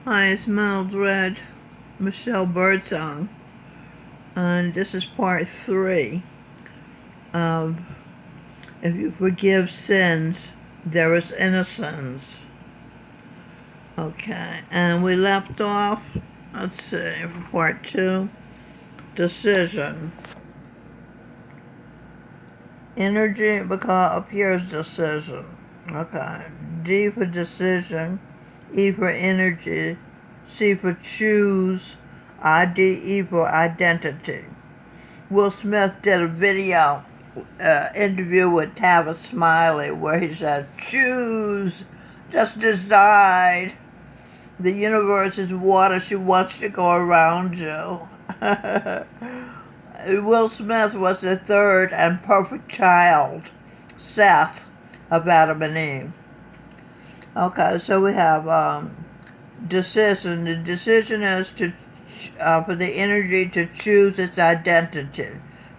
Hi, it's Mildred Michelle Birdsong, and this is part 3 of If You Forgive Sins, There is Innocence. Okay, and we left off, let's see, for part 2, decision. Energy because appears decision. Okay, D for decision, E for energy, C for choose, IDE for identity. Will Smith did a video interview with Tavis Smiley where he said, choose, just decide. The universe is water, she wants to go around you. Will Smith was the third and perfect child, Seth, of Adam and Eve. Okay, so we have decision. The decision is for the energy to choose its identity,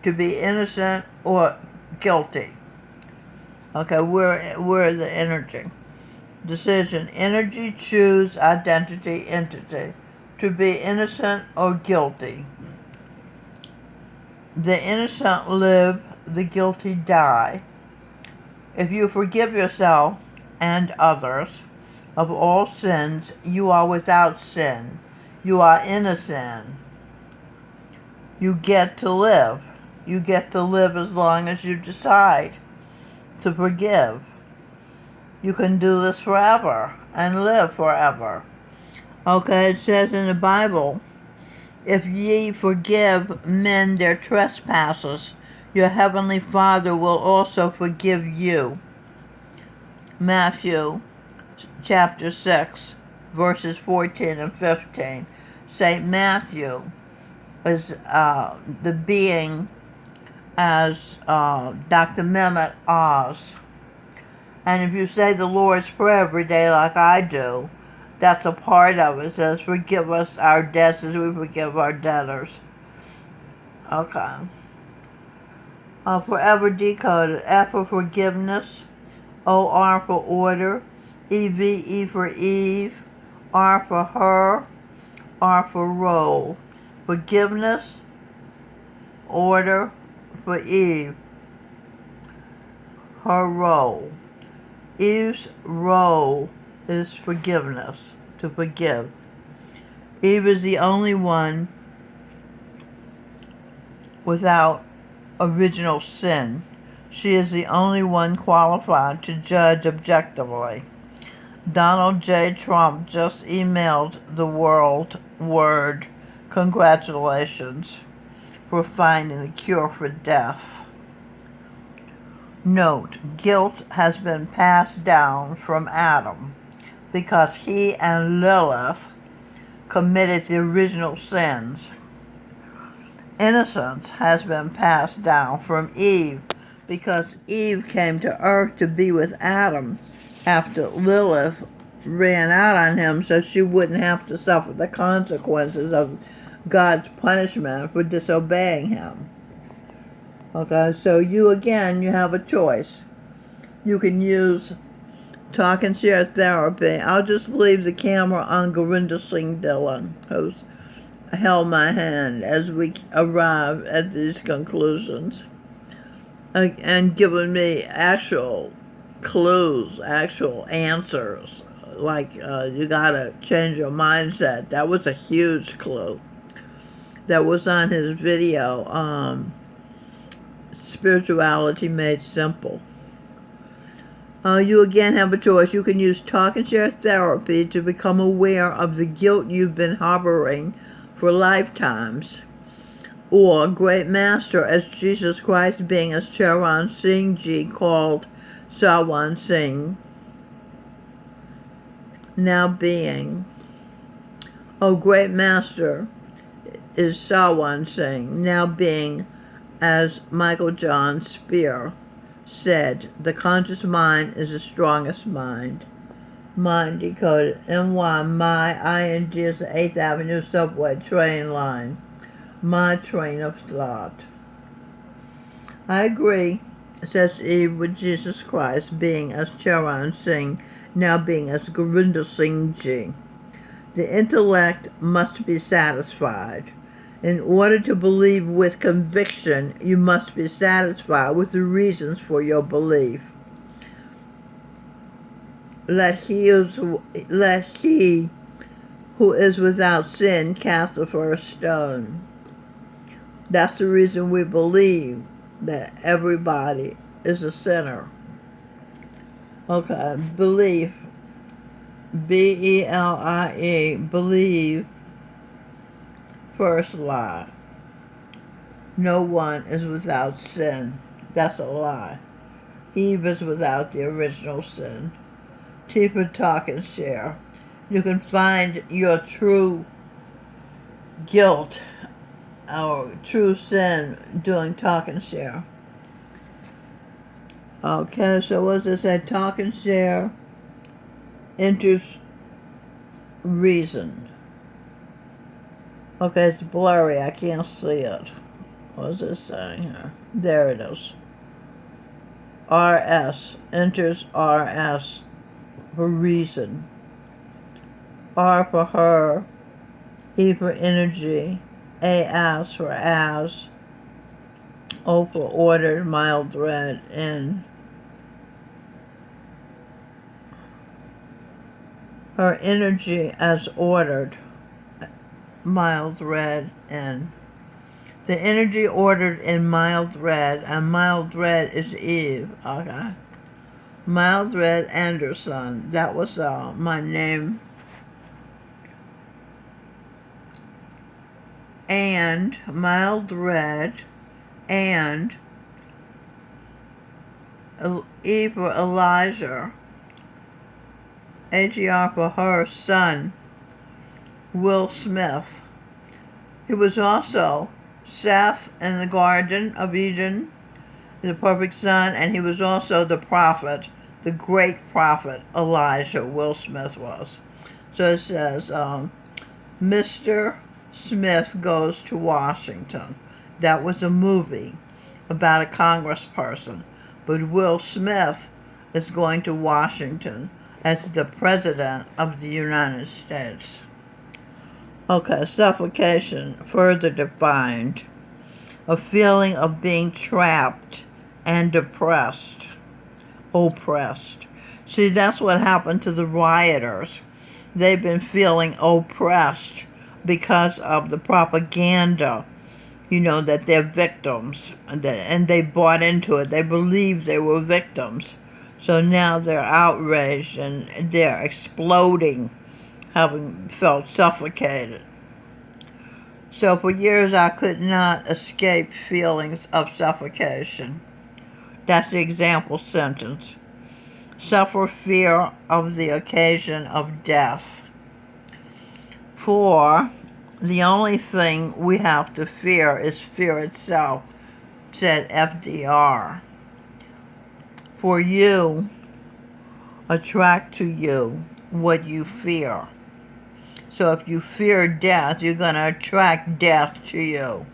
to be innocent or guilty. Okay, we're the energy. Decision, energy, choose, identity, entity, to be innocent or guilty. The innocent live, the guilty die. If you forgive yourself and others of all sins, you are without sin. You are innocent. You get to live. You get to live as long as you decide to forgive. You can do this forever and live forever. Okay, it says in the Bible, if ye forgive men their trespasses, your heavenly Father will also forgive you. Matthew chapter 6, verses 14 and 15. St. Matthew is the being as Dr. Mehmet Oz. And if you say the Lord's Prayer every day like I do, that's a part of it. It says, forgive us our debts as we forgive our debtors. Okay. Forever decoded. F for forgiveness. O-R for order. E-V-E for Eve. R for her. R for role. Forgiveness. Order for Eve. Her role. Eve's role is forgiveness, to forgive. Eve is the only one without original sin. She is the only one qualified to judge objectively. Donald J. Trump just emailed the word congratulations for finding the cure for death. Note, guilt has been passed down from Adam because he and Lilith committed the original sins. Innocence has been passed down from Eve because Eve came to earth to be with Adam after Lilith ran out on him so she wouldn't have to suffer the consequences of God's punishment for disobeying him. Okay, so you have a choice. You can use talk and share therapy. I'll just leave the camera on Gurinder Singh Dillon, who's held my hand as we arrive at these conclusions and given me actual clues, actual answers, like you gotta change your mindset. That was a huge clue that was on his video, Spirituality Made Simple. You again have a choice. You can use talk and share therapy to become aware of the guilt you've been harboring for lifetimes. Or Great Master as Jesus Christ being as Charan Singh Ji called Sawan Singh, now being. Great Master is Sawan Singh, now being as Michael John Spear said, the conscious mind is the strongest mind. Mind decoded. NY, my, ING is the 8th Avenue subway train line. My train of thought. I agree, says Eve, with Jesus Christ being as Charan Singh, now being as Gurinder Singh Ji. The intellect must be satisfied. In order to believe with conviction, you must be satisfied with the reasons for your belief. Let he who is without sin cast the first stone. That's the reason we believe that everybody is a sinner. Okay, belief. B-E-L-I-E, believe, first lie. No one is without sin. That's a lie. Eve is without the original sin. T for talk and share. You can find your true guilt or true sin doing talk and share. Okay, so what does it say? Talk and share enters reason. Okay, it's blurry. I can't see it. What does it say here? There it is. RS enters RS for reason. R for her. E for energy. AS for as. O for ordered, mild, red, N. Her energy as ordered, mild red, N. The energy ordered in mild red, and mild red is Eve. Okay. Mild red Anderson. That was my name. And mild red and E for Elijah. AGR for her son, Will Smith. He was also Seth in the Garden of Eden, the perfect son, and he was also the prophet, the great prophet Elijah, Will Smith was. So it says, Mr. Smith Goes to Washington. That was a movie about a congressperson. But Will Smith is going to Washington as the President of the United States. Okay, suffocation, further defined. A feeling of being trapped and depressed, oppressed. See, that's what happened to the rioters. They've been feeling oppressed because of the propaganda, that they're victims, and they bought into it. They believed they were victims. So now they're outraged and they're exploding, having felt suffocated. So for years I could not escape feelings of suffocation. That's the example sentence. Suffer fear of the occasion of death. For the only thing we have to fear is fear itself, said FDR. For you attract to you what you fear. So if you fear death, you're going to attract death to you.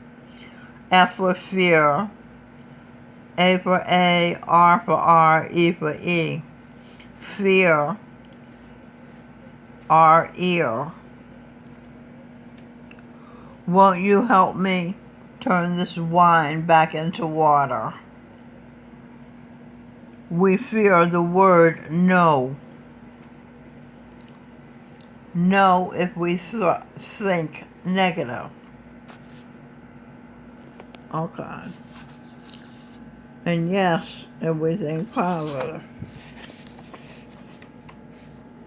F for fear, A for A, R for R, E for E. Fear, our ear. Won't you help me turn this wine back into water? We fear the word no. No if we think negative. Okay. And yes if we think positive.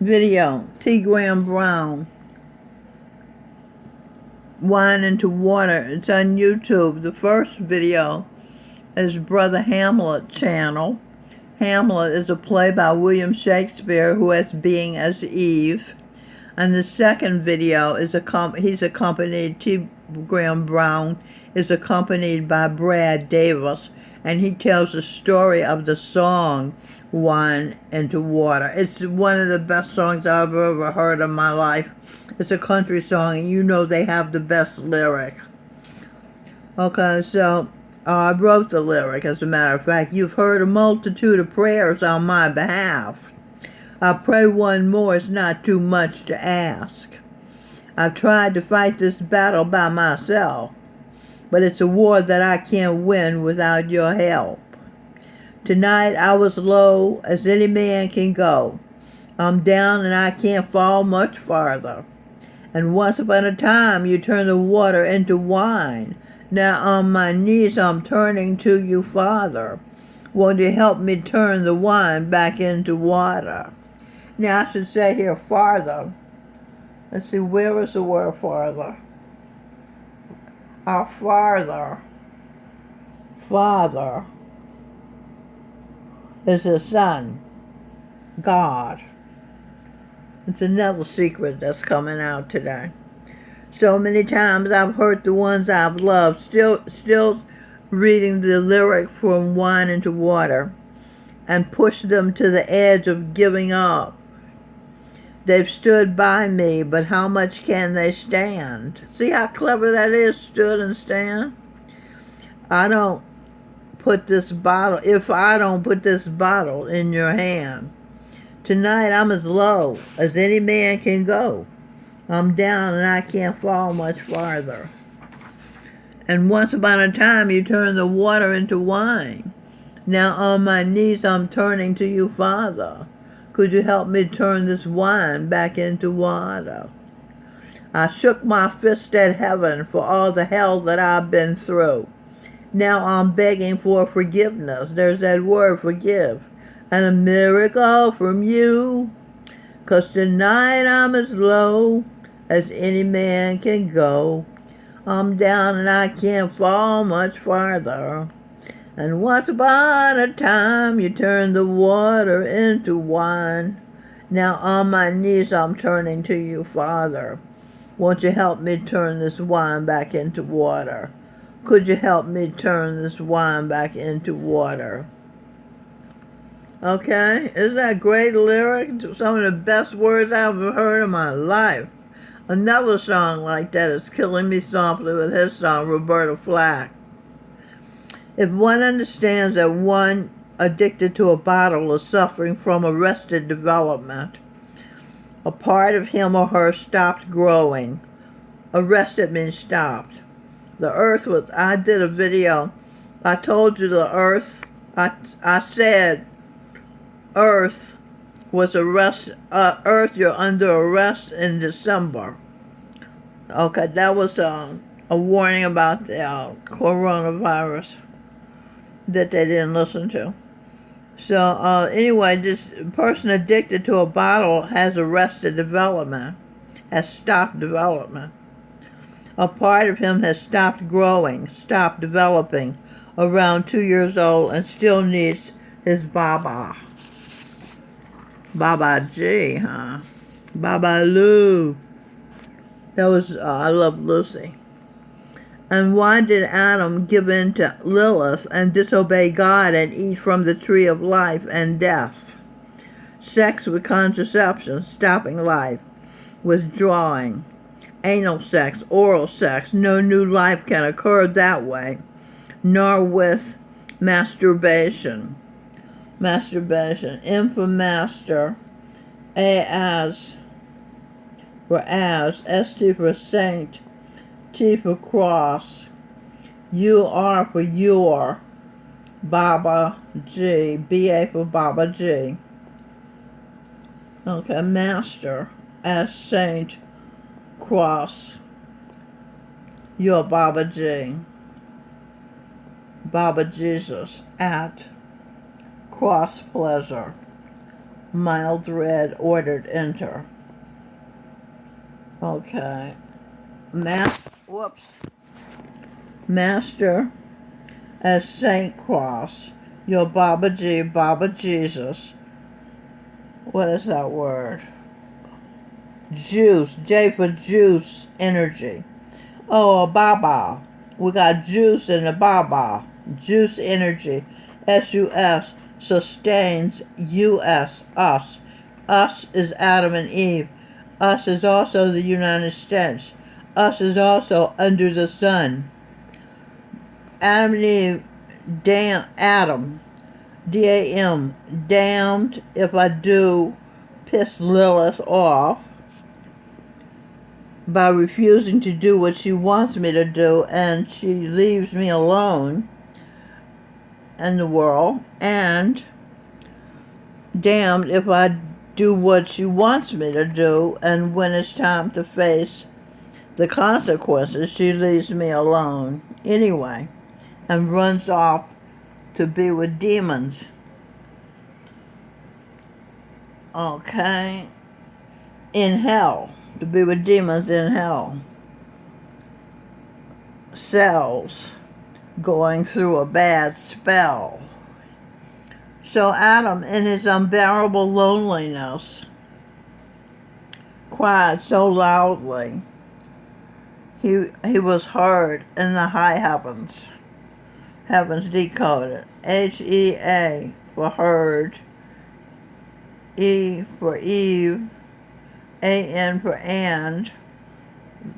Video, T. Graham Brown. Wine into Water. It's on YouTube. The first video is Brother Hamlet channel. Hamlet is a play by William Shakespeare, who has being as Eve. And the second video is he's accompanied, T. Graham Brown is accompanied by Brad Davis, and he tells the story of the song Wine into Water. It's one of the best songs I've ever heard in my life. It's a country song, and they have the best lyric. Okay, so I wrote the lyric, as a matter of fact. You've heard a multitude of prayers on my behalf. I pray one more is not too much to ask. I've tried to fight this battle by myself, but it's a war that I can't win without your help. Tonight I was low as any man can go. I'm down and I can't fall much farther. And once upon a time you turned the water into wine. Now on my knees I'm turning to you, Father. Won't you help me turn the wine back into water? Now I should say here farther. Let's see, where is the word farther? Our Father is the Son, God. It's another secret that's coming out today. So many times I've hurt the ones I've loved, still reading the lyric from wine into water, and pushed them to the edge of giving up. They've stood by me, but how much can they stand? See how clever that is, stood and stand? If I don't put this bottle in your hand, tonight I'm as low as any man can go. I'm down and I can't fall much farther. And once upon a time you turned the water into wine. Now on my knees I'm turning to you, Father. Could you help me turn this wine back into water? I shook my fist at heaven for all the hell that I've been through. Now I'm begging for forgiveness. There's that word, forgive. And a miracle from you. 'Cause tonight I'm as low as any man can go. I'm down and I can't fall much farther. And once upon a time you turned the water into wine. Now on my knees I'm turning to you, Father. Won't you help me turn this wine back into water? Could you help me turn this wine back into water? Okay, isn't that a great lyric? Some of the best words I've ever heard in my life. Another song like that is Killing Me Softly with his song, Roberta Flack. If one understands that one addicted to a bottle is suffering from arrested development, a part of him or her stopped growing. Arrested means stopped. The earth was, I did a video, I told you the earth, I said earth was earth, you're under arrest in December. Okay, that was a warning about the coronavirus that they didn't listen to. So anyway, this person addicted to a bottle has arrested development, has stopped development. A part of him has stopped growing, stopped developing, around 2 years old, and still needs his Baba. Baba G, huh? Baba Lou. That was, I love Lucy. And why did Adam give in to Lilith and disobey God and eat from the tree of life and death? Sex with contraception, stopping life, withdrawing. Anal sex, oral sex, no new life can occur that way, nor with masturbation. Masturbation, M for master, A as for as, ST for saint, T for cross, UR for your, Baba G, BA for Baba G. Okay, master, as saint, cross, your Baba G. Baba Jesus, at, cross pleasure, mild red, ordered enter. Okay. Master as Saint Cross, your Baba G, Baba Jesus. What is that word? Juice, J for juice, energy. Oh, Baba. We got juice in the Baba. Juice energy. S-U-S, sustains, U-S, us. Us is Adam and Eve. Us is also the United States. Us is also under the sun. Adam and Eve, Adam, D-A-M, damned if I do piss Lilith off. by refusing to do what she wants me to do, and she leaves me alone in the world, and damned if I do what she wants me to do, and when it's time to face the consequences, she leaves me alone anyway and runs off to be with demons. Okay? In hell. To be with demons in hell. Cells going through a bad spell. So Adam, in his unbearable loneliness, cried so loudly. He was heard in the high heavens. Heavens decoded. H-E-A for heard. E for Eve. A-N for and.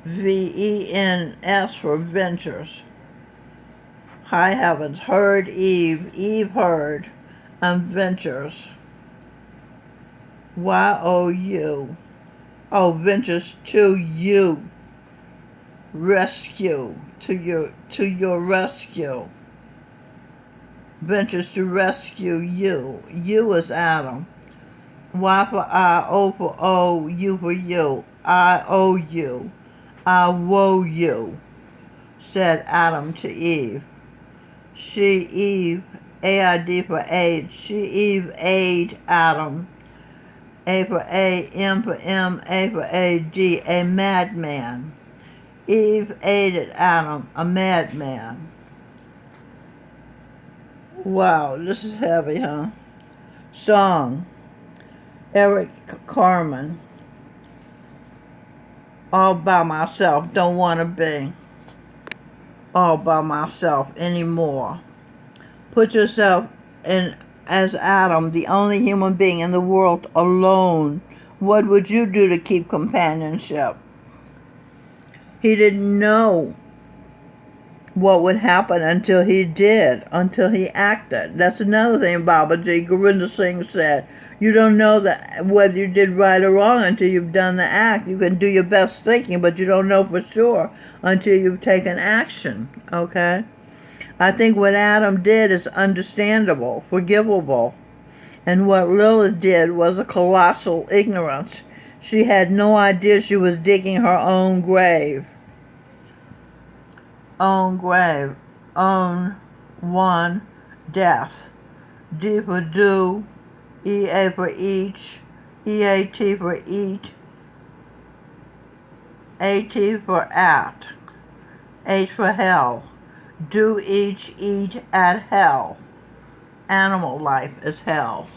V-E-N-S for ventures. High heavens. Heard Eve. Eve heard. And ventures. Y-O-U. Oh, ventures to you. Rescue. To your rescue. Ventures to rescue you. You is Adam. Y for I, O for O, U for you. I owe you. I woe you, said Adam to Eve. She, Eve, A-I-D for aid. She, Eve, aid Adam. A for A, M for M, A for A-D, a madman. Eve aided Adam, a madman. Wow, this is heavy, huh? Song, Eric Carmen. All by myself, don't want to be all by myself anymore. Put yourself in as Adam, the only human being in the world, alone. What would you do to keep companionship? He didn't know what would happen until he did, until he acted. That's another thing Baba Ji Gurinder Singh said. You don't know that whether you did right or wrong until you've done the act. You can do your best thinking, but you don't know for sure until you've taken action, okay? I think what Adam did is understandable, forgivable. And what Lilith did was a colossal ignorance. She had no idea she was digging her own grave. Own grave. Own one death. D for do. E-A for each. E-A-T for eat. A-T for at. H for hell. Do each eat at hell. Animal life is hell.